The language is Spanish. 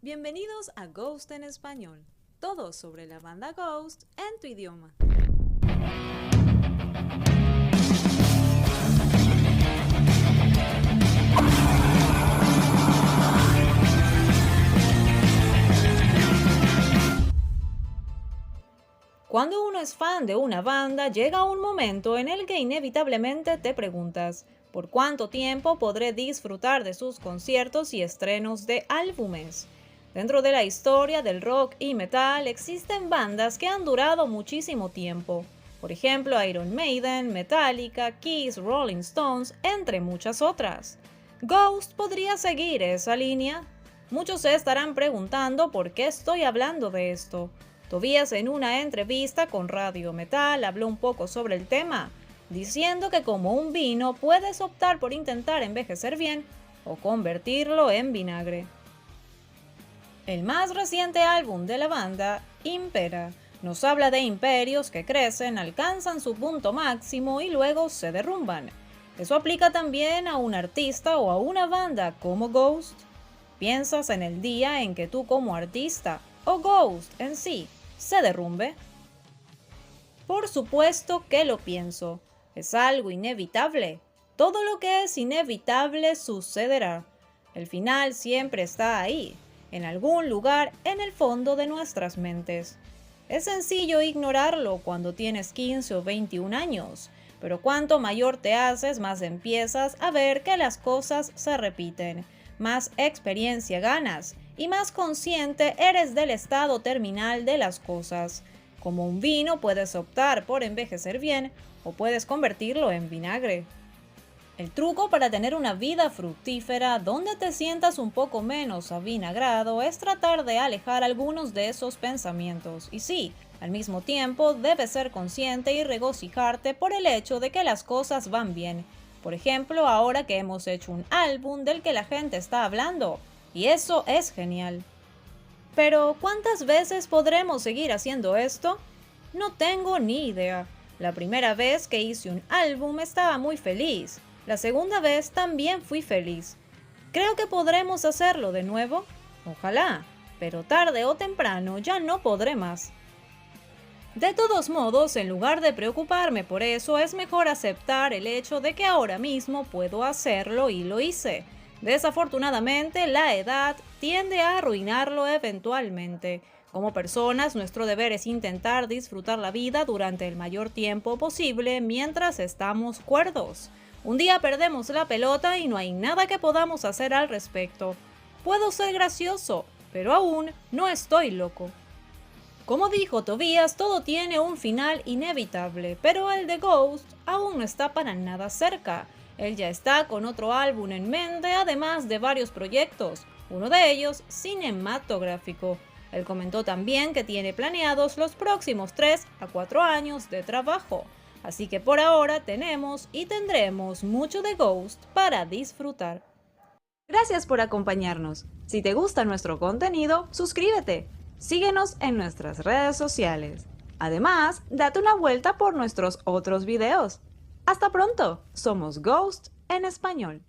Bienvenidos a Ghost en Español, todo sobre la banda Ghost en tu idioma. Cuando uno es fan de una banda, llega un momento en el que inevitablemente te preguntas, ¿por cuánto tiempo podré disfrutar de sus conciertos y estrenos de álbumes? Dentro de la historia del rock y metal existen bandas que han durado muchísimo tiempo. Por ejemplo, Iron Maiden, Metallica, Kiss, Rolling Stones, entre muchas otras. Ghost podría seguir esa línea. Muchos se estarán preguntando por qué estoy hablando de esto. Tobias en una entrevista con Radio Metal habló un poco sobre el tema, diciendo que como un vino puedes optar por intentar envejecer bien o convertirlo en vinagre. El más reciente álbum de la banda, Impera, nos habla de imperios que crecen, alcanzan su punto máximo y luego se derrumban. ¿Eso aplica también a un artista o a una banda como Ghost? ¿Piensas en el día en que tú como artista o Ghost en sí se derrumbe? Por supuesto que lo pienso. Es algo inevitable. Todo lo que es inevitable sucederá. El final siempre está ahí, en algún lugar en el fondo de nuestras mentes. Es sencillo ignorarlo cuando tienes 15 o 21 años, pero cuanto mayor te haces, más empiezas a ver que las cosas se repiten, más experiencia ganas y más consciente eres del estado terminal de las cosas. Como un vino puedes optar por envejecer bien o puedes convertirlo en vinagre. El truco para tener una vida fructífera donde te sientas un poco menos avinagrado es tratar de alejar algunos de esos pensamientos. Y sí, al mismo tiempo debes ser consciente y regocijarte por el hecho de que las cosas van bien. Por ejemplo, ahora que hemos hecho un álbum del que la gente está hablando. Y eso es genial. Pero, ¿cuántas veces podremos seguir haciendo esto? No tengo ni idea. La primera vez que hice un álbum estaba muy feliz. La segunda vez también fui feliz. ¿Creo que podremos hacerlo de nuevo? Ojalá, pero tarde o temprano ya no podré más. De todos modos, en lugar de preocuparme por eso, es mejor aceptar el hecho de que ahora mismo puedo hacerlo y lo hice. Desafortunadamente, la edad tiende a arruinarlo eventualmente. Como personas, nuestro deber es intentar disfrutar la vida durante el mayor tiempo posible mientras estamos cuerdos. Un día perdemos la pelota y no hay nada que podamos hacer al respecto. Puedo ser gracioso, pero aún no estoy loco. Como dijo Tobias, todo tiene un final inevitable, pero el de Ghost aún no está para nada cerca. Él ya está con otro álbum en mente, además de varios proyectos, uno de ellos cinematográfico. Él comentó también que tiene planeados los próximos 3 a 4 años de trabajo. Así que por ahora tenemos y tendremos mucho de Ghost para disfrutar. Gracias por acompañarnos. Si te gusta nuestro contenido, suscríbete. Síguenos en nuestras redes sociales. Además, date una vuelta por nuestros otros videos. ¡Hasta pronto! Somos Ghost en Español.